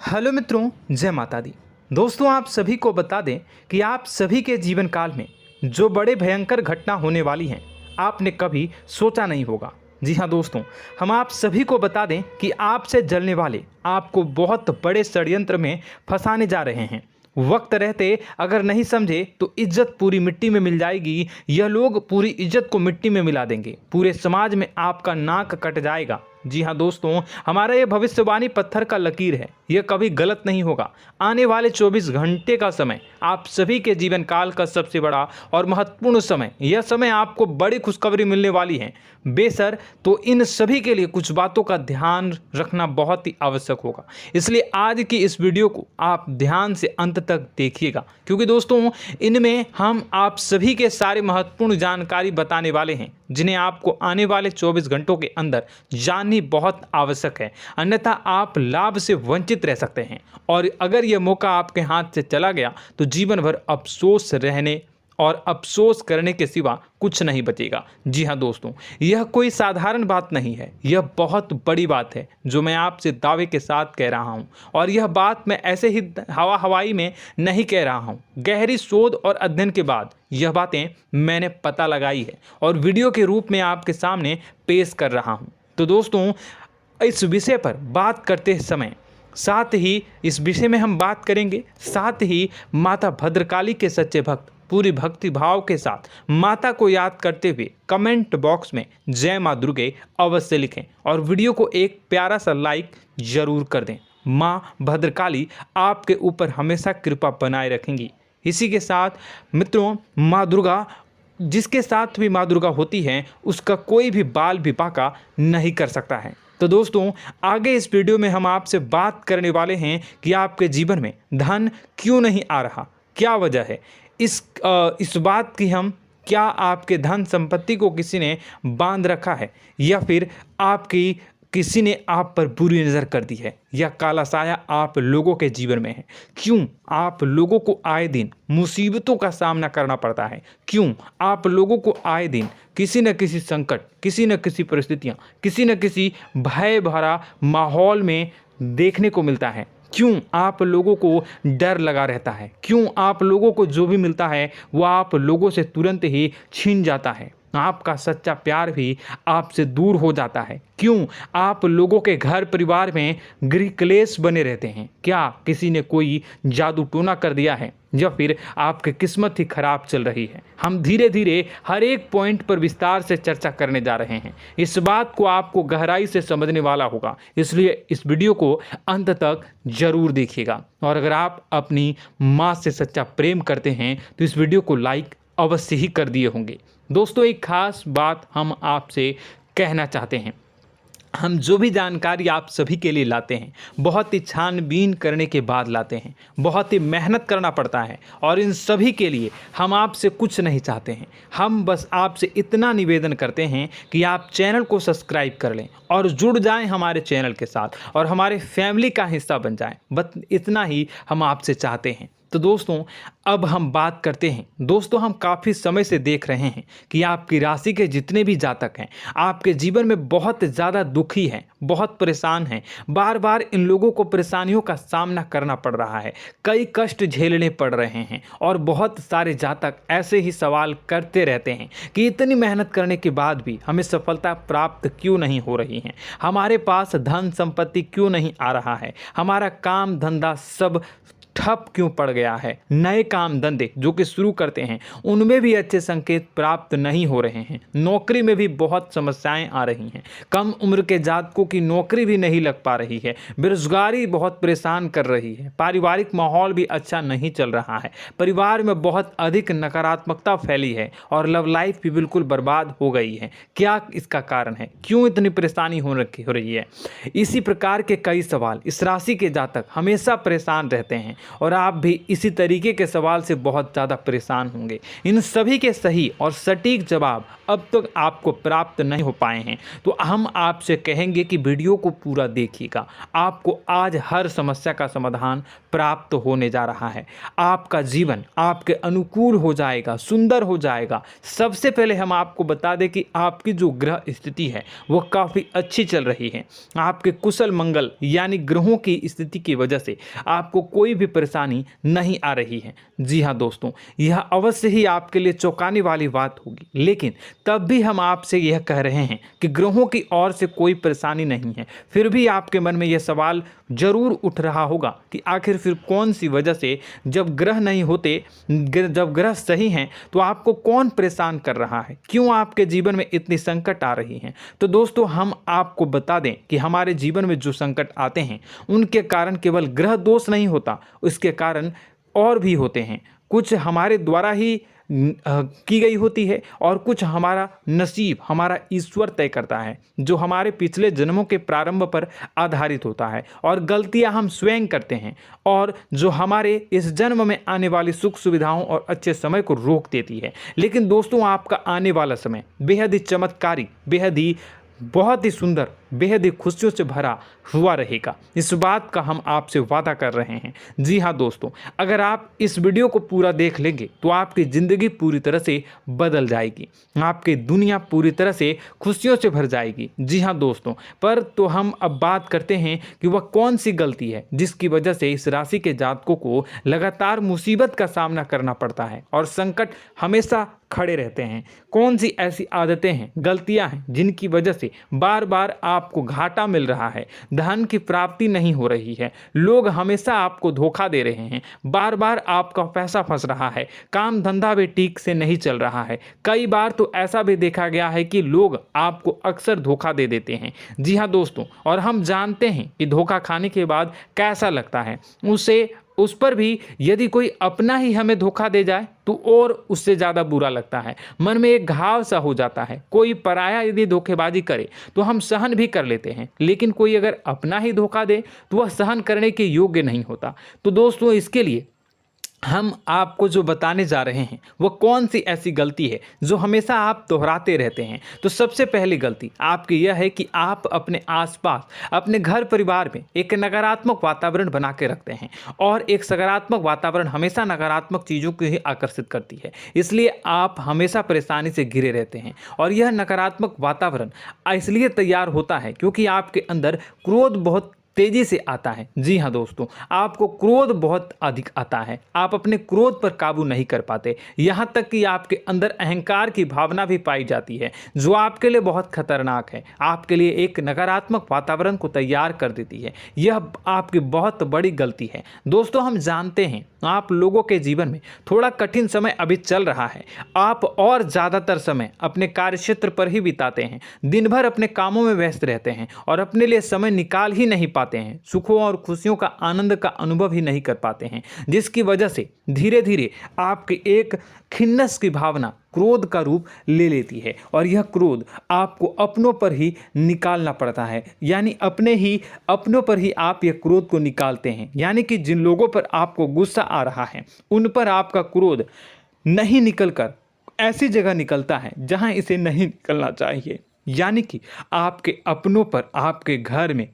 Hello मित्रों, जय माता दी। दोस्तों, आप सभी को बता दें कि आप सभी के जीवन काल में जो बड़े भयंकर घटना होने वाली हैं, आपने कभी सोचा नहीं होगा। जी हाँ दोस्तों, हम आप सभी को बता दें कि आपसे जलने वाले आपको बहुत बड़े षड्यंत्र में फंसाने जा रहे हैं। वक्त रहते अगर नहीं समझे तो इज्जत पूरी मिट्टी में मिल जाएगी। यह लोग पूरी इज्जत को मिट्टी में मिला देंगे। पूरे समाज में आपका नाक कट जाएगा। जी हाँ दोस्तों, हमारा ये भविष्यवाणी पत्थर का लकीर है, यह कभी गलत नहीं होगा। आने वाले 24 घंटे का समय आप सभी के जीवन काल का सबसे बड़ा और महत्वपूर्ण समय। यह समय आपको बड़ी खुशखबरी मिलने वाली है बेसर, तो इन सभी के लिए कुछ बातों का ध्यान रखना बहुत ही आवश्यक होगा। इसलिए आज की इस वीडियो को आप ध्यान से अंत तक देखिएगा, क्योंकि दोस्तों इनमें हम आप सभी के सारे महत्वपूर्ण जानकारी बताने वाले हैं, जिन्हें आपको आने वाले 24 घंटों के अंदर जाननी बहुत आवश्यक है। अन्यथा आप लाभ से वंचित रह सकते हैं, और अगर यह मौका आपके हाथ से चला गया तो जीवन भर अफसोस रहने और अफसोस करने के सिवा कुछ नहीं बचेगा। जी हाँ दोस्तों, यह कोई साधारण बात नहीं है, यह बहुत बड़ी बात है जो मैं आपसे दावे के साथ कह रहा हूँ। और यह बात मैं ऐसे ही हवाई में नहीं कह रहा हूँ। गहरी शोध और अध्ययन के बाद यह बातें मैंने पता लगाई है और वीडियो के रूप में आपके सामने पेश कर रहा हूँ। तो दोस्तों, इस विषय पर बात करते समय साथ ही इस विषय में हम बात करेंगे, साथ ही माता भद्रकाली के सच्चे भक्त पूरी भक्ति भाव के साथ माता को याद करते हुए कमेंट बॉक्स में जय माँ दुर्गे अवश्य लिखें और वीडियो को एक प्यारा सा लाइक जरूर कर दें। माँ भद्रकाली आपके ऊपर हमेशा कृपा बनाए रखेंगी। इसी के साथ मित्रों, माँ दुर्गा, जिसके साथ भी माँ दुर्गा होती हैं, उसका कोई भी बाल भी बांका नहीं कर सकता है। तो दोस्तों, आगे इस वीडियो में हम आपसे बात करने वाले हैं कि आपके जीवन में धन क्यों नहीं आ रहा, क्या वजह है इस बात की। हम क्या आपके धन संपत्ति को किसी ने बांध रखा है, या फिर आपकी किसी ने आप पर बुरी नज़र कर दी है, या काला साया आप लोगों के जीवन में है। क्यों आप लोगों को आए दिन मुसीबतों का सामना करना पड़ता है, क्यों आप लोगों को आए दिन किसी न किसी संकट, किसी न किसी परिस्थितियाँ, किसी न किसी भय भरा माहौल में देखने को मिलता है, क्यों आप लोगों को डर लगा रहता है, क्यों आप लोगों को जो भी मिलता है वो आप लोगों से तुरंत ही छीन जाता है, आपका सच्चा प्यार भी आपसे दूर हो जाता है, क्यों आप लोगों के घर परिवार में गृह क्लेश बने रहते हैं। क्या किसी ने कोई जादू टोना कर दिया है, या फिर आपकी किस्मत ही खराब चल रही है। हम धीरे धीरे हर एक पॉइंट पर विस्तार से चर्चा करने जा रहे हैं। इस बात को आपको गहराई से समझने वाला होगा, इसलिए इस वीडियो को अंत तक जरूर देखिएगा। और अगर आप अपनी माँ से सच्चा प्रेम करते हैं तो इस वीडियो को लाइक अवश्य ही कर दिए होंगे। दोस्तों, एक खास बात हम आपसे कहना चाहते हैं। हम जो भी जानकारी आप सभी के लिए लाते हैं, बहुत ही छानबीन करने के बाद लाते हैं, बहुत ही मेहनत करना पड़ता है, और इन सभी के लिए हम आपसे कुछ नहीं चाहते हैं। हम बस आपसे इतना निवेदन करते हैं कि आप चैनल को सब्सक्राइब कर लें और जुड़ जाएं हमारे चैनल के साथ और हमारे फैमिली का हिस्सा बन जाएं। बस इतना ही हम आपसे चाहते हैं। तो दोस्तों, अब हम बात करते हैं। दोस्तों, हम काफ़ी समय से देख रहे हैं कि आपकी राशि के जितने भी जातक हैं, आपके जीवन में बहुत ज़्यादा दुखी हैं, बहुत परेशान हैं। बार बार इन लोगों को परेशानियों का सामना करना पड़ रहा है, कई कष्ट झेलने पड़ रहे हैं, और बहुत सारे जातक ऐसे ही सवाल करते रहते हैं कि इतनी मेहनत करने के बाद भी हमें सफलता प्राप्त क्यों नहीं हो रही है, हमारे पास धन संपत्ति क्यों नहीं आ रहा है, हमारा काम धंधा सब ठप क्यों पड़ गया है, नए काम धंधे जो कि शुरू करते हैं उनमें भी अच्छे संकेत प्राप्त नहीं हो रहे हैं, नौकरी में भी बहुत समस्याएं आ रही हैं, कम उम्र के जातकों की नौकरी भी नहीं लग पा रही है, बेरोजगारी बहुत परेशान कर रही है, पारिवारिक माहौल भी अच्छा नहीं चल रहा है, परिवार में बहुत अधिक नकारात्मकता फैली है, और लव लाइफ भी बिल्कुल बर्बाद हो गई है। क्या इसका कारण है, क्यों इतनी परेशानी हो रही है? इसी प्रकार के कई सवाल इस राशि के जातक हमेशा परेशान रहते हैं, और आप भी इसी तरीके के सवाल से बहुत ज़्यादा परेशान होंगे। इन सभी के सही और सटीक जवाब अब तक आपको प्राप्त नहीं हो पाए हैं, तो हम आपसे कहेंगे कि वीडियो को पूरा देखिएगा। आपको आज हर समस्या का समाधान प्राप्त होने जा रहा है। आपका जीवन आपके अनुकूल हो जाएगा, सुंदर हो जाएगा। सबसे पहले हम आपको बता दें कि आपकी जो ग्रह स्थिति है वो काफ़ी अच्छी चल रही है। आपके कुशल मंगल यानी ग्रहों की स्थिति की वजह से आपको कोई भी परेशानी नहीं आ रही है। जी हाँ दोस्तों, यह अवश्य ही आपके लिए चौंकाने वाली बात होगी, लेकिन तब भी हम आपसे यह कह रहे हैं कि ग्रहों की ओर से कोई परेशानी नहीं है। फिर भी आपके मन में यह सवाल जरूर उठ रहा होगा कि आखिर फिर कौन सी वजह से, जब ग्रह नहीं होते, जब ग्रह सही हैं, तो आपको कौन परेशान कर रहा है, क्यों आपके जीवन में इतनी संकट आ रही हैं। तो दोस्तों, हम आपको बता दें कि हमारे जीवन में जो संकट आते हैं उनके कारण केवल ग्रह दोष नहीं होता, उसके कारण और भी होते हैं। कुछ हमारे द्वारा ही की गई होती है और कुछ हमारा नसीब, हमारा ईश्वर तय करता है, जो हमारे पिछले जन्मों के प्रारंभ पर आधारित होता है। और गलतियां हम स्वयं करते हैं और जो हमारे इस जन्म में आने वाली सुख सुविधाओं और अच्छे समय को रोक देती है। लेकिन दोस्तों, आपका आने वाला समय बेहद ही चमत्कारी, बेहद ही बहुत ही सुंदर, बेहद ही खुशियों से भरा हुआ रहेगा। इस बात का हम आपसे वादा कर रहे हैं। जी हाँ दोस्तों, अगर आप इस वीडियो को पूरा देख लेंगे तो आपकी ज़िंदगी पूरी तरह से बदल जाएगी, आपकी दुनिया पूरी तरह से खुशियों से भर जाएगी। जी हाँ दोस्तों, पर तो हम अब बात करते हैं कि वह कौन सी गलती है जिसकी वजह से इस राशि के जातकों को लगातार मुसीबत का सामना करना पड़ता है और संकट हमेशा खड़े रहते हैं। कौन सी ऐसी आदतें हैं, गलतियां हैं जिनकी वजह से बार बार आपको घाटा मिल रहा है, धन की प्राप्ति नहीं हो रही है, लोग हमेशा आपको धोखा दे रहे हैं, बार बार आपका पैसा फंस रहा है, काम धंधा भी ठीक से नहीं चल रहा है। कई बार तो ऐसा भी देखा गया है कि लोग आपको अक्सर धोखा दे देते हैं। जी हाँ दोस्तों, और हम जानते हैं कि धोखा खाने के बाद कैसा लगता है। उस पर भी यदि कोई अपना ही हमें धोखा दे जाए तो और उससे ज़्यादा बुरा लगता है, मन में एक घाव सा हो जाता है। कोई पराया यदि धोखेबाजी करे तो हम सहन भी कर लेते हैं, लेकिन कोई अगर अपना ही धोखा दे तो वह सहन करने के योग्य नहीं होता। तो दोस्तों, इसके लिए हम आपको जो बताने जा रहे हैं वो कौन सी ऐसी गलती है जो हमेशा आप दोहराते रहते हैं। तो सबसे पहली गलती आपकी यह है कि आप अपने आसपास, अपने घर परिवार में एक नकारात्मक वातावरण बना के रखते हैं, और एक सकारात्मक वातावरण हमेशा नकारात्मक चीज़ों को ही आकर्षित करती है। इसलिए आप हमेशा परेशानी से घिरे रहते हैं, और यह नकारात्मक वातावरण इसलिए तैयार होता है क्योंकि आपके अंदर क्रोध बहुत तेजी से आता है। जी हाँ दोस्तों, आपको क्रोध बहुत अधिक आता है, आप अपने क्रोध पर काबू नहीं कर पाते, यहाँ तक कि आपके अंदर अहंकार की भावना भी पाई जाती है, जो आपके लिए बहुत खतरनाक है, आपके लिए एक नकारात्मक वातावरण को तैयार कर देती है। यह आपकी बहुत बड़ी गलती है। दोस्तों, हम जानते हैं आप लोगों के जीवन में थोड़ा कठिन समय अभी चल रहा है। आप और ज़्यादातर समय अपने कार्यक्षेत्र पर ही बिताते हैं, दिन भर अपने कामों में व्यस्त रहते हैं और अपने लिए समय निकाल ही नहीं पाते हैं, सुखों और खुशियों का आनंद का अनुभव ही नहीं कर पाते हैं, जिसकी वजह से धीरे धीरे आपकी एक खिन्नस की भावना क्रोध का रूप ले लेती है, और यह क्रोध आपको अपनों पर ही निकालना पड़ता है। यानी अपनों पर ही आप यह क्रोध को निकालते हैं। यानी कि जिन लोगों पर आपको गुस्सा आ रहा है उन पर आपका क्रोध नहीं निकलकर ऐसी जगह निकलता है जहां इसे नहीं निकलना चाहिए। यानी कि आपके अपनों पर, आपके घर में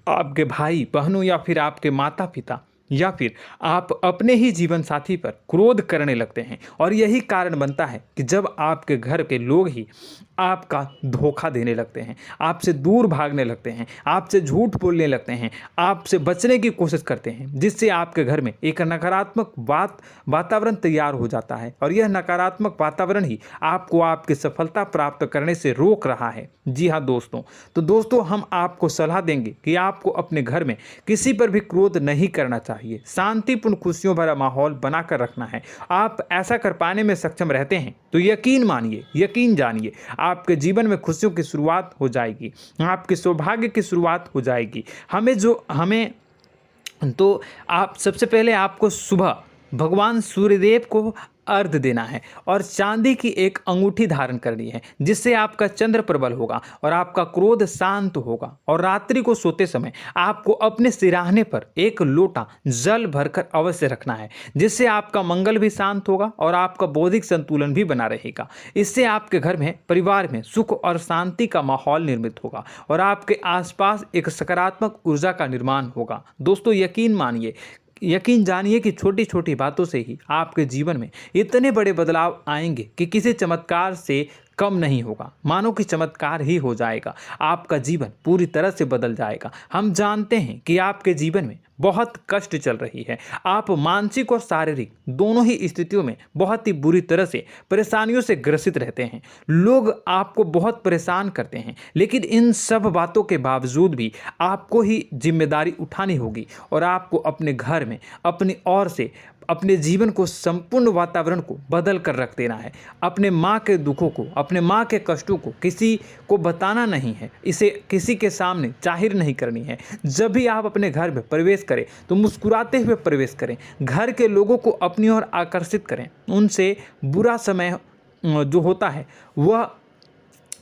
आपके भाई बहनों या फिर आपके माता पिता या फिर आप अपने ही जीवन साथी पर क्रोध करने लगते हैं, और यही कारण बनता है कि जब आपके घर के लोग ही आपका धोखा देने लगते हैं, आपसे दूर भागने लगते हैं, आपसे झूठ बोलने लगते हैं, आपसे बचने की कोशिश करते हैं, जिससे आपके घर में एक नकारात्मक वातावरण तैयार हो जाता है, और यह नकारात्मक वातावरण ही आपको आपकी सफलता प्राप्त करने से रोक रहा है। जी हाँ दोस्तों, तो दोस्तों, हम आपको सलाह देंगे कि आपको अपने घर में किसी पर भी क्रोध नहीं करना चाहिए, शांतिपूर्ण खुशियों भरा माहौल बनाकर रखना है। आप ऐसा कर पाने में सक्षम रहते हैं तो यकीन मानिए, यकीन जानिए, आपके जीवन में खुशियों की शुरुआत हो जाएगी, आपके सौभाग्य की शुरुआत हो जाएगी। तो आप सबसे पहले आपको सुबह भगवान सूर्यदेव को अर्घ देना है और चांदी की एक अंगूठी धारण करनी है, जिससे आपका चंद्र प्रबल होगा और आपका क्रोध शांत होगा। और रात्रि को सोते समय आपको अपने सिराहने पर एक लोटा जल भरकर अवश्य रखना है, जिससे आपका मंगल भी शांत होगा और आपका बौद्धिक संतुलन भी बना रहेगा। इससे आपके घर में, परिवार में सुख और शांति का माहौल निर्मित होगा और आपके आसपास एक सकारात्मक ऊर्जा का निर्माण होगा। दोस्तों यकीन जानिए कि छोटी छोटी बातों से ही आपके जीवन में इतने बड़े बदलाव आएंगे कि किसी चमत्कार से कम नहीं होगा। मानो कि चमत्कार ही हो जाएगा, आपका जीवन पूरी तरह से बदल जाएगा। हम जानते हैं कि आपके जीवन में बहुत कष्ट चल रही है, आप मानसिक और शारीरिक दोनों ही स्थितियों में बहुत ही बुरी तरह से परेशानियों से ग्रसित रहते हैं। लोग आपको बहुत परेशान करते हैं, लेकिन इन सब बातों के बावजूद भी आपको ही जिम्मेदारी उठानी होगी और आपको अपने घर में अपनी ओर से अपने जीवन को, संपूर्ण वातावरण को बदल कर रख देना है। अपने माँ के दुखों को, अपने माँ के कष्टों को किसी को बताना नहीं है, इसे किसी के सामने जाहिर नहीं करनी है। जब भी आप अपने घर में प्रवेश करें तो मुस्कुराते हुए प्रवेश करें, घर के लोगों को अपनी ओर आकर्षित करें। उनसे बुरा समय जो होता है वह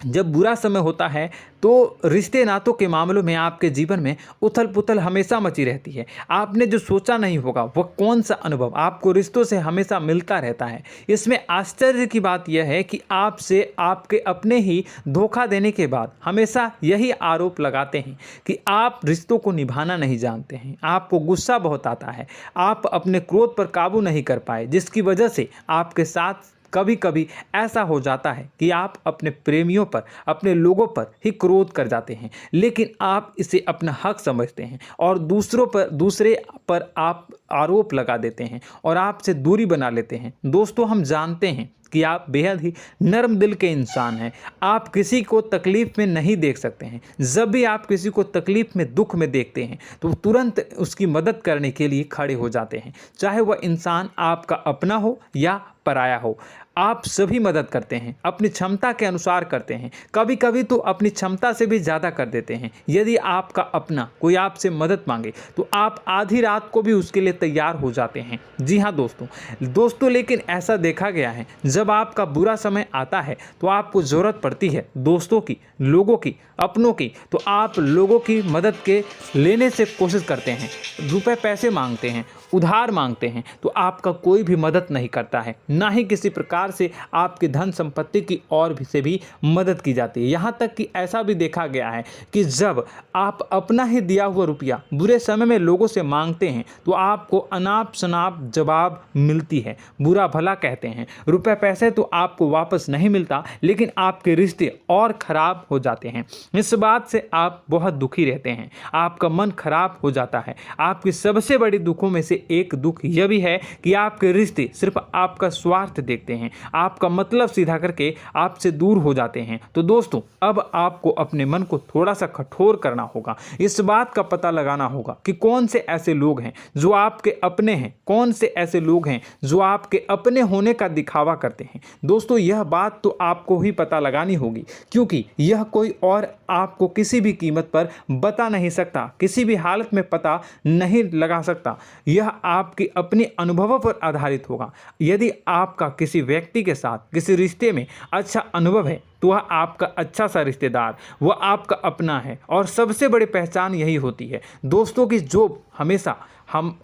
जब बुरा समय होता है तो रिश्ते नातों के मामलों में आपके जीवन में उथल पुथल हमेशा मची रहती है। आपने जो सोचा नहीं होगा वह कौन सा अनुभव आपको रिश्तों से हमेशा मिलता रहता है। इसमें आश्चर्य की बात यह है कि आपसे आपके अपने ही धोखा देने के बाद हमेशा यही आरोप लगाते हैं कि आप रिश्तों को निभाना नहीं जानते हैं, आपको गुस्सा बहुत आता है, आप अपने क्रोध पर काबू नहीं कर पाए, जिसकी वजह से आपके साथ कभी कभी ऐसा हो जाता है कि आप अपने प्रेमियों पर, अपने लोगों पर ही क्रोध कर जाते हैं, लेकिन आप इसे अपना हक समझते हैं और दूसरे पर आप आरोप लगा देते हैं और आपसे दूरी बना लेते हैं। दोस्तों हम जानते हैं कि आप बेहद ही नर्म दिल के इंसान हैं। आप किसी को तकलीफ में नहीं देख सकते हैं। जब भी आप किसी को तकलीफ में, दुख में देखते हैं तो तुरंत उसकी मदद करने के लिए खड़े हो जाते हैं, चाहे वह इंसान आपका अपना हो या पराया हो। आप सभी मदद करते हैं, अपनी क्षमता के अनुसार करते हैं, कभी कभी तो अपनी क्षमता से भी ज़्यादा कर देते हैं। यदि आपका अपना कोई आपसे मदद मांगे तो आप आधी रात को भी उसके लिए तैयार हो जाते हैं। जी हाँ दोस्तों, लेकिन ऐसा देखा गया है जब आपका बुरा समय आता है तो आपको ज़रूरत पड़ती है दोस्तों की, लोगों की, अपनों की, तो आप लोगों की मदद के लेने से कोशिश करते हैं, रुपए पैसे मांगते हैं, उधार मांगते हैं, तो आपका कोई भी मदद नहीं करता है, ना ही किसी प्रकार से आपकी धन संपत्ति की और भी से भी मदद की जाती है। यहाँ तक कि ऐसा भी देखा गया है कि जब आप अपना ही दिया हुआ रुपया बुरे समय में लोगों से मांगते हैं तो आपको अनाप शनाप जवाब मिलती है, बुरा भला कहते हैं। रुपए पैसे तो आपको वापस नहीं मिलता, लेकिन आपके रिश्ते और खराब हो जाते हैं। इस बात से आप बहुत दुखी रहते हैं, आपका मन खराब हो जाता है। आपकी सबसे बड़ी दुखों में से एक दुख यह भी है कि आपके रिश्ते सिर्फ आपका स्वार्थ देखते हैं, आपका मतलब सीधा करके आपसे दूर हो जाते हैं। तो दोस्तों अब आपको अपने मन को थोड़ा सा कठोर करना होगा, इस बात का पता लगाना होगा कि कौन से ऐसे लोग हैं जो आपके अपने हैं, कौन से ऐसे लोग हैं जो आपके अपने होने का दिखावा करते हैं। दोस्तों यह बात तो आपको ही पता लगानी होगी, क्योंकि यह कोई और आपको किसी भी कीमत पर बता नहीं सकता, किसी भी हालत में पता नहीं लगा सकता। यह आपके अपने अनुभवों पर आधारित होगा। यदि आपका किसी व्यक्ति के साथ किसी रिश्ते में अच्छा अनुभव है तो वह आपका अच्छा सा रिश्तेदार, वह आपका अपना है। और सबसे बड़ी पहचान यही होती है दोस्तों की जो हमेशा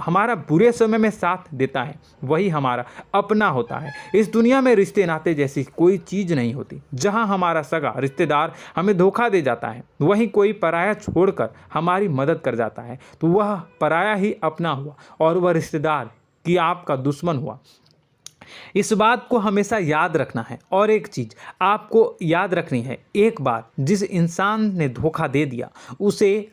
हमारा बुरे समय में साथ देता है वही हमारा अपना होता है। इस दुनिया में रिश्ते नाते जैसी कोई चीज़ नहीं होती। जहां हमारा सगा रिश्तेदार हमें धोखा दे जाता है, वहीं कोई पराया छोड़कर हमारी मदद कर जाता है तो वह पराया ही अपना हुआ और वह रिश्तेदार की आपका दुश्मन हुआ। इस बात को हमेशा याद रखना है। और एक चीज़ आपको याद रखनी है, एक बार जिस इंसान ने धोखा दे दिया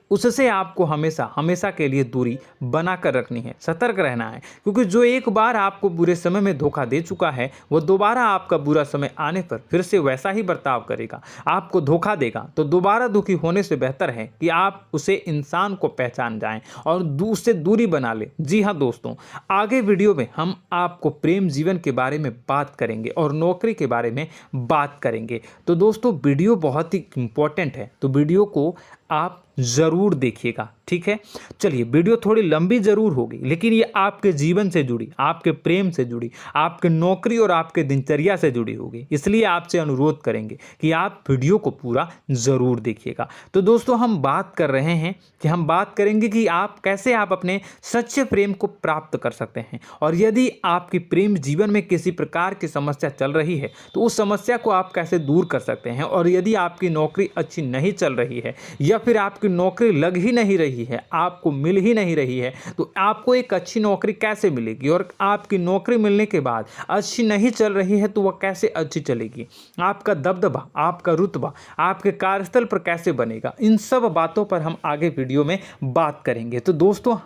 उससे आपको हमेशा हमेशा के लिए दूरी बना कर रखनी है, सतर्क रहना है। क्योंकि जो एक बार आपको बुरे समय में धोखा दे चुका है वह दोबारा आपका बुरा समय आने पर फिर से वैसा ही बर्ताव करेगा, आपको धोखा देगा। तो दोबारा दुखी होने से बेहतर है कि आप उसे इंसान को पहचान जाएं और उससे दूरी बना लें। जी हाँ दोस्तों, आगे वीडियो में हम आपको प्रेम जीवन के बारे में बात करेंगे और नौकरी के बारे में बात करेंगे। तो दोस्तों वीडियो बहुत ही इम्पोर्टेंट है, तो वीडियो को आप ज़रूर देखिएगा, ठीक है। चलिए, वीडियो थोड़ी लंबी ज़रूर होगी, लेकिन ये आपके जीवन से जुड़ी, आपके प्रेम से जुड़ी, आपके नौकरी और आपके दिनचर्या से जुड़ी होगी, इसलिए आपसे अनुरोध करेंगे कि आप वीडियो को पूरा ज़रूर देखिएगा। तो दोस्तों, हम बात कर रहे हैं कि हम बात करेंगे कि आप कैसे आप अपने सच्चे प्रेम को प्राप्त कर सकते हैं, और यदि आपकी प्रेम जीवन में किसी प्रकार की समस्या चल रही है तो उस समस्या को आप कैसे दूर कर सकते हैं, और यदि आपकी नौकरी अच्छी नहीं चल रही है या फिर आपकी नौकरी लग ही नहीं रही है, आपको मिल ही नहीं रही है, तो आपको एक अच्छी नौकरी कैसे मिलेगी, और आपकी नौकरी मिलने के बाद अच्छी नहीं चल रही है तो वह कैसे अच्छी चलेगी, आपका दबदबा, आपका रुतबा आपके कार्यस्थल पर कैसे बनेगा, इन सब बातों पर हम आगे वीडियो में बात करेंगे। तो दोस्तों,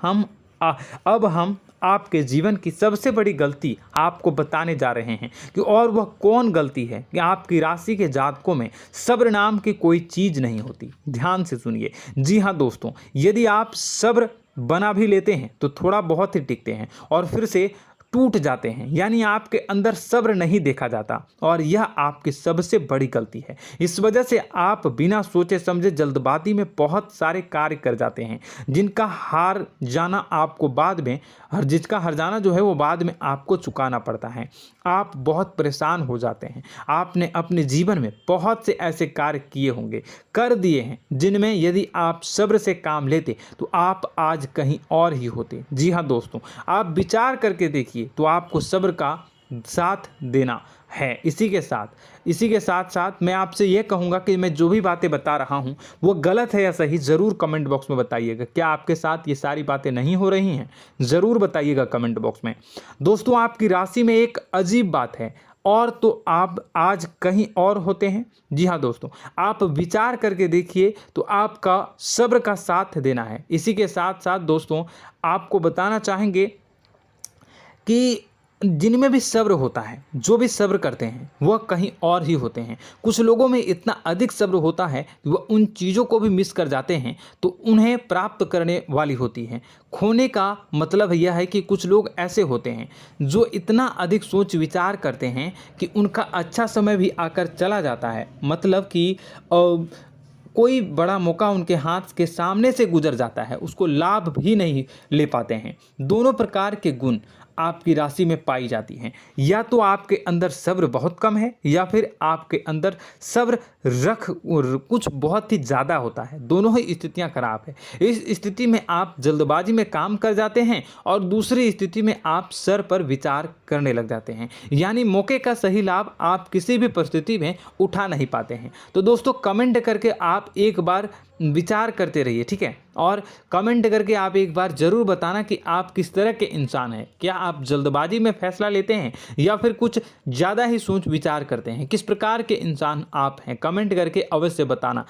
अब हम आपके जीवन की सबसे बड़ी गलती आपको बताने जा रहे हैं कि और वह कौन गलती है कि आपकी राशि के जातकों में सब्र नाम की कोई चीज़ नहीं होती। ध्यान से सुनिए। जी हाँ दोस्तों, यदि आप सब्र बना भी लेते हैं तो थोड़ा बहुत ही टिकते हैं और फिर से टूट जाते हैं, यानी आपके अंदर सब्र नहीं देखा जाता, और यह आपकी सबसे बड़ी गलती है। इस वजह से आप बिना सोचे समझे जल्दबाजी में बहुत सारे कार्य कर जाते हैं, जिनका हार जाना आपको बाद में जिसका हर जाना जो है वो बाद में आपको चुकाना पड़ता है। आप बहुत परेशान हो जाते हैं। आपने अपने जीवन में बहुत से ऐसे कार्य किए होंगे, कर दिए हैं, जिनमें यदि आप सब्र से काम लेते तो आप आज कहीं और ही होते। जी हाँ दोस्तों, आप विचार करके देखिए तो आपको सब्र का साथ देना है। इसी के साथ साथ मैं आपसे ये कहूँगा कि मैं जो भी बातें बता रहा हूँ वो गलत है या सही, ज़रूर कमेंट बॉक्स में बताइएगा। क्या आपके साथ ये सारी बातें नहीं हो रही हैं? ज़रूर बताइएगा कमेंट बॉक्स में। दोस्तों, आपकी राशि में एक अजीब बात है, और तो आप आज कहीं और होते हैं। जी हाँ दोस्तों, आप विचार करके देखिए तो आपका सब्र का साथ देना है। इसी के साथ साथ दोस्तों, आपको बताना चाहेंगे कि जिनमें भी सब्र होता है, जो भी सब्र करते हैं वह कहीं और ही होते हैं। कुछ लोगों में इतना अधिक सब्र होता है कि वह उन चीज़ों को भी मिस कर जाते हैं तो उन्हें प्राप्त करने वाली होती हैं। खोने का मतलब यह है कि कुछ लोग ऐसे होते हैं जो इतना अधिक सोच विचार करते हैं कि उनका अच्छा समय भी आकर चला जाता है, मतलब कि कोई बड़ा मौका उनके हाथ के सामने से गुजर जाता है, उसको लाभ भी नहीं ले पाते हैं। दोनों प्रकार के गुण आपकी राशि में पाई जाती हैं। या तो आपके अंदर सब्र बहुत कम है, या फिर आपके अंदर सब्र कुछ बहुत ही ज़्यादा होता है। दोनों ही स्थितियां खराब है। इस स्थिति में आप जल्दबाजी में काम कर जाते हैं, और दूसरी स्थिति में आप सर पर विचार करने लग जाते हैं, यानी मौके का सही लाभ आप किसी भी परिस्थिति में उठा नहीं पाते हैं। तो दोस्तों, कमेंट करके आप एक बार विचार करते रहिए, ठीक है, और कमेंट करके आप एक बार ज़रूर बताना कि आप किस तरह के इंसान हैं। क्या आप जल्दबाजी में फैसला लेते हैं या फिर कुछ ज़्यादा ही सोच विचार करते हैं? किस प्रकार के इंसान आप हैं? कमेंट करके अवश्य बताना।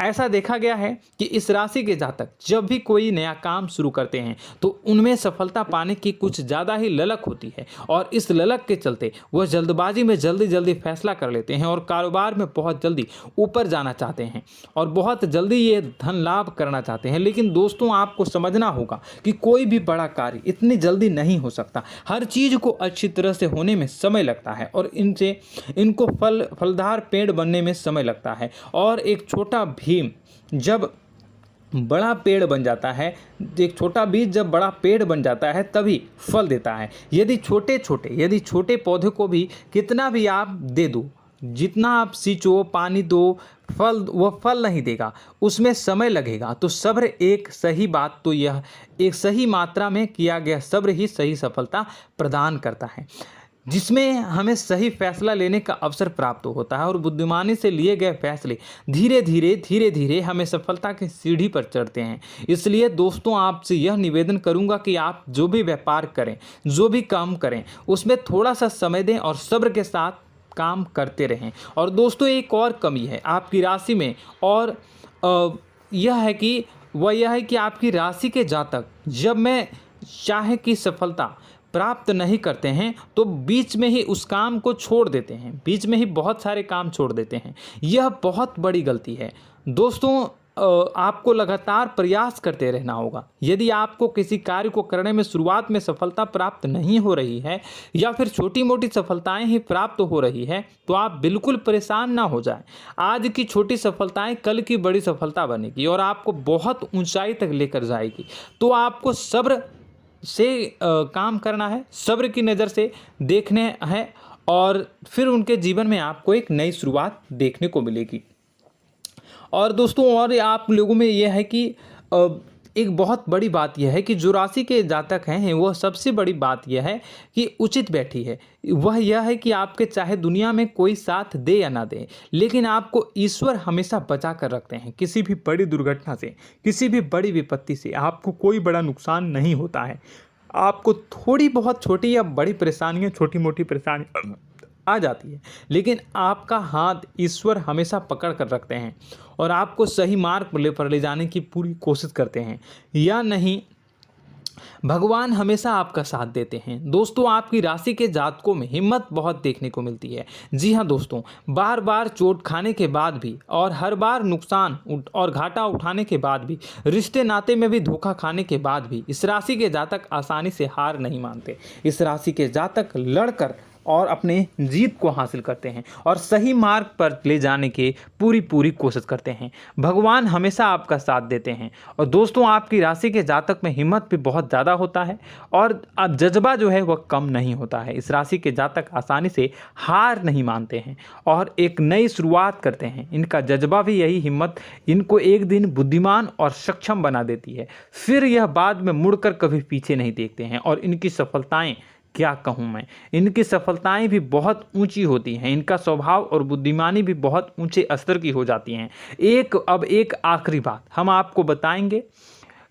ऐसा देखा गया है कि इस राशि के जातक जब भी कोई नया काम शुरू करते हैं तो उनमें सफलता पाने की कुछ ज़्यादा ही ललक होती है, और इस ललक के चलते वह जल्दबाजी में जल्दी फैसला कर लेते हैं और कारोबार में बहुत जल्दी ऊपर जाना चाहते हैं और बहुत जल्दी ये धन लाभ करना चाहते हैं। लेकिन दोस्तों, आपको समझना होगा कि कोई भी बड़ा कार्य इतनी जल्दी नहीं हो सकता। हर चीज़ को अच्छी तरह से होने में समय लगता है, और इनको फलदार पेड़ बनने में समय लगता है। और एक छोटा भीम जब बड़ा पेड़ बन जाता है, एक छोटा बीज जब बड़ा पेड़ बन जाता है तभी फल देता है। यदि छोटे पौधे को भी कितना भी आप दे दो, जितना आप सींचो, पानी दो, वह फल नहीं देगा, उसमें समय लगेगा। तो सब्र एक सही बात, तो यह एक सही मात्रा में किया गया सब्र ही सही सफलता प्रदान करता है, जिसमें हमें सही फैसला लेने का अवसर प्राप्त होता है, और बुद्धिमानी से लिए गए फैसले धीरे धीरे हमें सफलता की सीढ़ी पर चढ़ते हैं। इसलिए दोस्तों, आपसे यह निवेदन करूंगा कि आप जो भी व्यापार करें, जो भी काम करें, उसमें थोड़ा सा समय दें और सब्र के साथ काम करते रहें। और दोस्तों, एक और कमी है आपकी राशि में, और यह है कि आपकी राशि के जातक जब मैं चाहे कि सफलता प्राप्त नहीं करते हैं तो बीच में ही उस काम को छोड़ देते हैं, बीच में ही बहुत सारे काम छोड़ देते हैं। यह बहुत बड़ी गलती है दोस्तों। आपको लगातार प्रयास करते रहना होगा। यदि आपको किसी कार्य को करने में शुरुआत में सफलता प्राप्त नहीं हो रही है या फिर छोटी मोटी सफलताएं ही प्राप्त हो रही है तो आप बिल्कुल परेशान ना हो जाएं। आज की छोटी सफलताएं कल की बड़ी सफलता बनेगी और आपको बहुत ऊंचाई तक लेकर जाएगी। तो आपको सब्र से काम करना है, सब्र की नज़र से देखने हैं और फिर उनके जीवन में आपको एक नई शुरुआत देखने को मिलेगी। और दोस्तों और आप लोगों में यह है कि एक बहुत बड़ी बात यह है कि जो राशि के जातक हैं वह सबसे बड़ी बात यह है कि उचित बैठी है। वह यह है कि आपके चाहे दुनिया में कोई साथ दे या ना दे, लेकिन आपको ईश्वर हमेशा बचा कर रखते हैं। किसी भी बड़ी दुर्घटना से, किसी भी बड़ी विपत्ति से आपको कोई बड़ा नुकसान नहीं होता है। आपको थोड़ी बहुत छोटी या बड़ी परेशानियाँ, छोटी मोटी परेशानी आ जाती है, लेकिन आपका हाथ ईश्वर हमेशा पकड़ कर रखते हैं और आपको सही मार्ग पर ले जाने की पूरी कोशिश करते हैं। या नहीं, भगवान हमेशा आपका साथ देते हैं। दोस्तों आपकी राशि के जातकों में हिम्मत बहुत देखने को मिलती है। जी हाँ दोस्तों, बार बार चोट खाने के बाद भी और हर बार नुकसान और घाटा उठाने के बाद भी, रिश्ते नाते में भी धोखा खाने के बाद भी इस राशि के जातक आसानी से हार नहीं मानते। इस राशि के जातक लड़कर और अपने जीत को हासिल करते हैं और सही मार्ग पर ले जाने की पूरी कोशिश करते हैं। भगवान हमेशा आपका साथ देते हैं। और दोस्तों आपकी राशि के जातक में हिम्मत भी बहुत ज़्यादा होता है और अब जज्बा जो है वह कम नहीं होता है। इस राशि के जातक आसानी से हार नहीं मानते हैं और एक नई शुरुआत करते हैं। इनका जज्बा भी, यही हिम्मत इनको एक दिन बुद्धिमान और सक्षम बना देती है। फिर यह बाद में मुड़कर कभी पीछे नहीं देखते हैं और इनकी सफलताएं, क्या कहूँ मैं, इनकी सफलताएं भी बहुत ऊंची होती हैं। इनका स्वभाव और बुद्धिमानी भी बहुत ऊंचे स्तर की हो जाती हैं। अब एक आखिरी बात हम आपको बताएंगे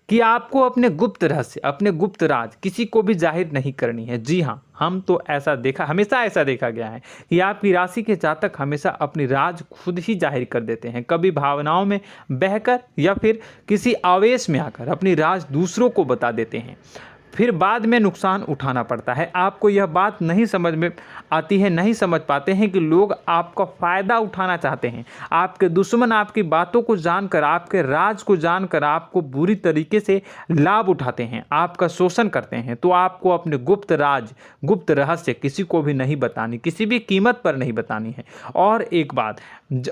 कि आपको अपने गुप्त रहस्य, अपने गुप्त राज किसी को भी जाहिर नहीं करनी है। जी हाँ, हमेशा ऐसा देखा गया है कि आपकी राशि के जातक हमेशा अपनी राज खुद ही जाहिर कर देते हैं। कभी भावनाओं में बहकर या फिर किसी आवेश में आकर अपनी राज दूसरों को बता देते हैं, फिर बाद में नुकसान उठाना पड़ता है। आपको यह बात नहीं समझ में आती है, नहीं समझ पाते हैं कि लोग आपका फ़ायदा उठाना चाहते हैं। आपके दुश्मन आपकी बातों को जानकर, आपके राज को जानकर आपको बुरी तरीके से लाभ उठाते हैं, आपका शोषण करते हैं। तो आपको अपने गुप्त राज, गुप्त रहस्य किसी को भी नहीं बतानी, किसी भी कीमत पर नहीं बतानी है। और एक बात,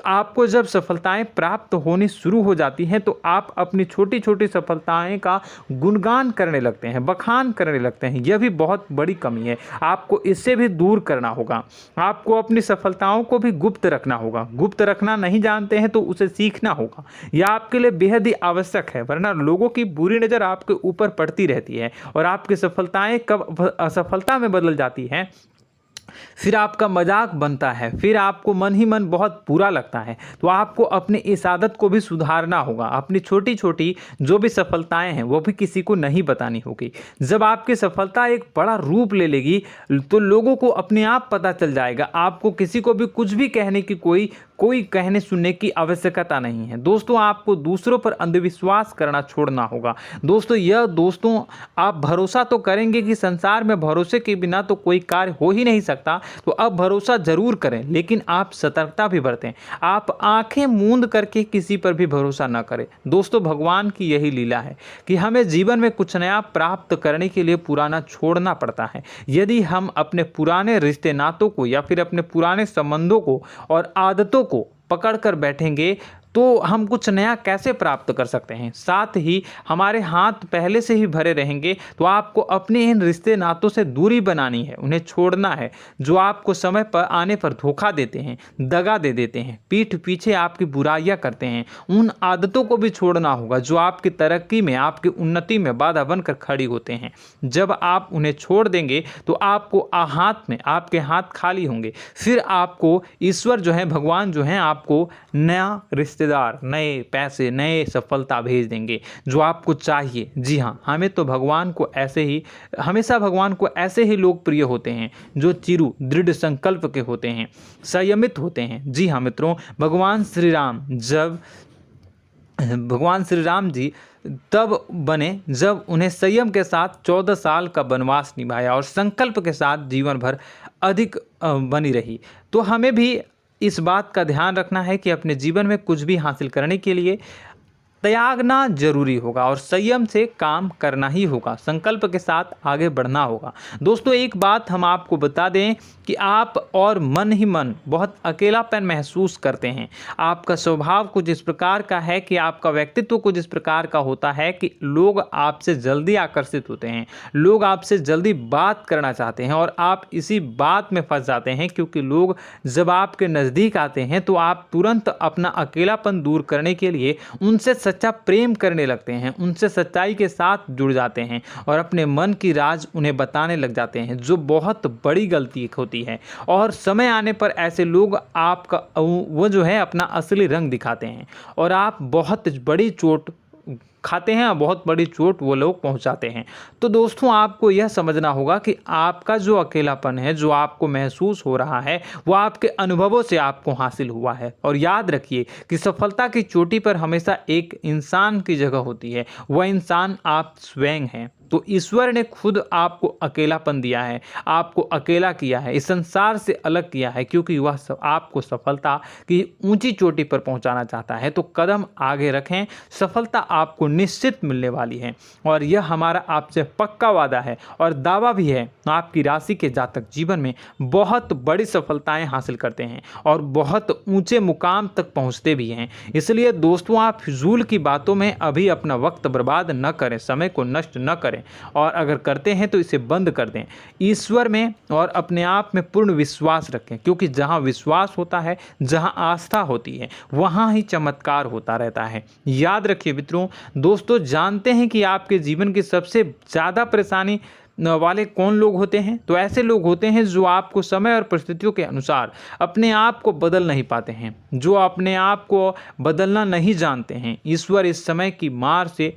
आपको जब सफलताएं प्राप्त होनी शुरू हो जाती हैं तो आप अपनी छोटी छोटी सफलताएं का गुणगान करने लगते हैं, बखान करने लगते हैं। यह भी बहुत बड़ी कमी है, आपको इससे भी दूर करना होगा। आपको अपनी सफलताओं को भी गुप्त रखना होगा। गुप्त रखना नहीं जानते हैं तो उसे सीखना होगा। यह आपके लिए बेहद ही आवश्यक है, वरना लोगों की बुरी नज़र आपके ऊपर पड़ती रहती है और आपकी सफलताएं कब असफलता में बदल जाती हैं, फिर आपका मजाक बनता है, फिर आपको मन ही मन बहुत बुरा लगता है। तो आपको अपनी इस आदत को भी सुधारना होगा। अपनी छोटी छोटी जो भी सफलताएं हैं वो भी किसी को नहीं बतानी होगी। जब आपकी सफलता एक बड़ा रूप ले लेगी तो लोगों को अपने आप पता चल जाएगा। आपको किसी को भी कुछ भी कहने की कोई कहने सुनने की आवश्यकता नहीं है। दोस्तों आपको दूसरों पर अंधविश्वास करना छोड़ना होगा। दोस्तों आप भरोसा तो करेंगे कि संसार में भरोसे के बिना तो कोई कार्य हो ही नहीं सकता, तो अब भरोसा जरूर करें, लेकिन आप सतर्कता भी बरतें। आप आंखें मूंद करके किसी पर भी भरोसा न करें। दोस्तों भगवान की यही लीला है कि हमें जीवन में कुछ नया प्राप्त करने के लिए पुराना छोड़ना पड़ता है। यदि हम अपने पुराने रिश्ते नातों को या फिर अपने पुराने संबंधों को और आदतों को पकड़ कर बैठेंगे तो हम कुछ नया कैसे प्राप्त कर सकते हैं। साथ ही हमारे हाथ पहले से ही भरे रहेंगे। तो आपको अपने इन रिश्ते नातों से दूरी बनानी है, उन्हें छोड़ना है जो आपको समय पर आने पर धोखा देते हैं, दगा दे देते हैं, पीठ पीछे आपकी बुराइयां करते हैं। उन आदतों को भी छोड़ना होगा जो आपकी तरक्की में, आपकी उन्नति में बाधा बनकर खड़ी होते हैं। जब आप उन्हें छोड़ देंगे तो आपके हाथ खाली होंगे। फिर आपको ईश्वर जो है, भगवान जो है, आपको नया रिश्तेदार, नए पैसे, नए सफलता भेज देंगे जो आपको चाहिए। जी हाँ, हमेशा भगवान को ऐसे ही लोग प्रिय होते हैं जो चिरु दृढ़ संकल्प के होते हैं, संयमित होते हैं। जी हाँ मित्रों, भगवान श्री राम जी तब बने जब उन्हें संयम के साथ 14 साल का वनवास निभाया और संकल्प के साथ जीवन भर अधिक बनी रही। तो हमें भी इस बात का ध्यान रखना है कि अपने जीवन में कुछ भी हासिल करने के लिए त्यागना जरूरी होगा और संयम से काम करना ही होगा, संकल्प के साथ आगे बढ़ना होगा। दोस्तों एक बात हम आपको बता दें कि आप और मन ही मन बहुत अकेलापन महसूस करते हैं। आपका स्वभाव कुछ इस प्रकार का है कि आपका व्यक्तित्व कुछ इस प्रकार का होता है कि लोग आपसे जल्दी आकर्षित होते हैं, लोग आपसे जल्दी बात करना चाहते हैं और आप इसी बात में फंस जाते हैं, क्योंकि लोग जब आपके नज़दीक आते हैं तो आप तुरंत अपना अकेलापन दूर करने के लिए उनसे सच्चा प्रेम करने लगते हैं, उनसे सच्चाई के साथ जुड़ जाते हैं और अपने मन की राज उन्हें बताने लग जाते हैं, जो बहुत बड़ी गलती होती है। और समय आने पर ऐसे लोग आपका वो जो है अपना असली रंग दिखाते हैं और आप बहुत बड़ी चोट खाते हैं, बहुत बड़ी चोट वो लोग पहुंचाते हैं। तो दोस्तों आपको यह समझना होगा कि आपका जो अकेलापन है, जो आपको महसूस हो रहा है, वो आपके अनुभवों से आपको हासिल हुआ है। और याद रखिए कि सफलता की चोटी पर हमेशा एक इंसान की जगह होती है, वह इंसान आप स्वयं हैं। तो ईश्वर ने खुद आपको अकेलापन दिया है, आपको अकेला किया है, इस संसार से अलग किया है, क्योंकि वह आपको सफलता की ऊंची चोटी पर पहुंचाना चाहता है। तो कदम आगे रखें, सफलता आपको निश्चित मिलने वाली है और यह हमारा आपसे पक्का वादा है और दावा भी है। आपकी राशि के जातक जीवन में बहुत बड़ी सफलताएं हासिल करते हैं और बहुत ऊंचे मुकाम तक पहुंचते भी हैं। इसलिए दोस्तों आप फिजूल की बातों में अभी अपना वक्त बर्बाद न करें, समय को नष्ट न करें और अगर करते हैं तो इसे बंद कर दें। ईश्वर में और अपने आप में पूर्ण विश्वास रखें, क्योंकि जहां विश्वास होता है, जहां आस्था होती है, वहां ही चमत्कार होता रहता है। याद रखिए मित्रों, दोस्तों जानते हैं कि आपके जीवन की सबसे ज़्यादा परेशानी वाले कौन लोग होते हैं? तो ऐसे लोग होते हैं जो आपको समय और परिस्थितियों के अनुसार अपने आप को बदल नहीं पाते हैं, जो अपने आप को बदलना नहीं जानते हैं। ईश्वर इस समय की मार से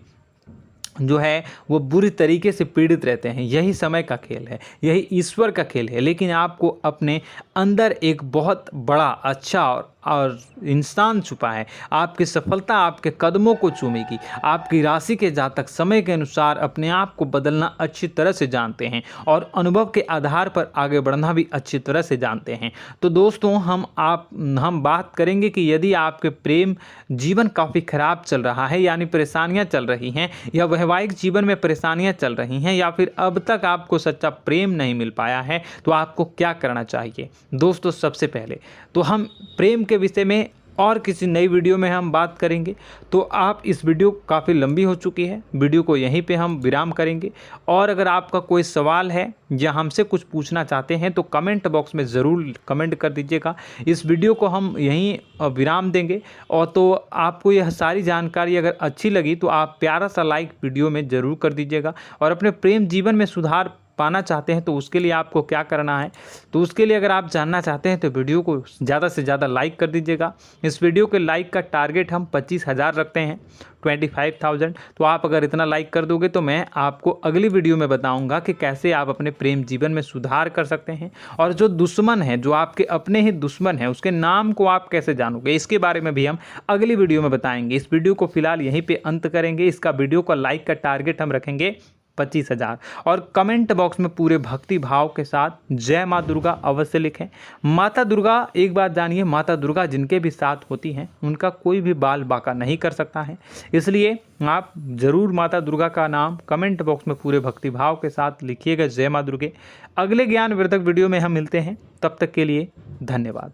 जो है वो बुरी तरीके से पीड़ित रहते हैं। यही समय का खेल है, यही ईश्वर का खेल है। लेकिन आपको अपने अंदर एक बहुत बड़ा अच्छा और इंसान छुपा है। आपकी सफलता आपके कदमों को चूमेगी। आपकी राशि के जातक समय के अनुसार अपने आप को बदलना अच्छी तरह से जानते हैं और अनुभव के आधार पर आगे बढ़ना भी अच्छी तरह से जानते हैं। तो दोस्तों हम बात करेंगे कि यदि आपके प्रेम जीवन काफ़ी खराब चल रहा है, यानी परेशानियां चल रही हैं, या वैवाहिक जीवन में परेशानियां चल रही हैं, या फिर अब तक आपको सच्चा प्रेम नहीं मिल पाया है, तो आपको क्या करना चाहिए? दोस्तों सबसे पहले तो हम प्रेम के विषय में और किसी नई वीडियो में हम बात करेंगे। तो आप इस वीडियो काफ़ी लंबी हो चुकी है, वीडियो को यहीं पे हम विराम करेंगे। और अगर आपका कोई सवाल है या हमसे कुछ पूछना चाहते हैं तो कमेंट बॉक्स में ज़रूर कमेंट कर दीजिएगा। इस वीडियो को हम यहीं विराम देंगे। और तो आपको यह सारी जानकारी अगर अच्छी लगी तो आप प्यारा सा लाइक वीडियो में ज़रूर कर दीजिएगा। और अपने प्रेम जीवन में सुधार पाना चाहते हैं तो उसके लिए आपको क्या करना है, तो उसके लिए अगर आप जानना चाहते हैं तो वीडियो को ज़्यादा से ज़्यादा लाइक कर दीजिएगा। इस वीडियो के लाइक का टारगेट हम 25,000 रखते हैं, 25,000। तो आप अगर इतना लाइक कर दोगे तो मैं आपको अगली वीडियो में बताऊंगा कि कैसे आप अपने प्रेम जीवन में सुधार कर सकते हैं। और जो दुश्मन है, जो आपके अपने ही दुश्मन है, उसके नाम को आप कैसे जानोगे, इसके बारे में भी हम अगली वीडियो में बताएंगे। इस वीडियो को फिलहाल यहीं पर अंत करेंगे। इसका वीडियो का लाइक का टारगेट हम रखेंगे 25,000। और कमेंट बॉक्स में पूरे भक्ति भाव के साथ जय माँ दुर्गा अवश्य लिखें। माता दुर्गा, एक बात जानिए, माता दुर्गा जिनके भी साथ होती हैं उनका कोई भी बाल बांका नहीं कर सकता है। इसलिए आप ज़रूर माता दुर्गा का नाम कमेंट बॉक्स में पूरे भक्ति भाव के साथ लिखिएगा, जय माँ दुर्गे। अगले ज्ञानवर्धक वीडियो में हम मिलते हैं, तब तक के लिए धन्यवाद।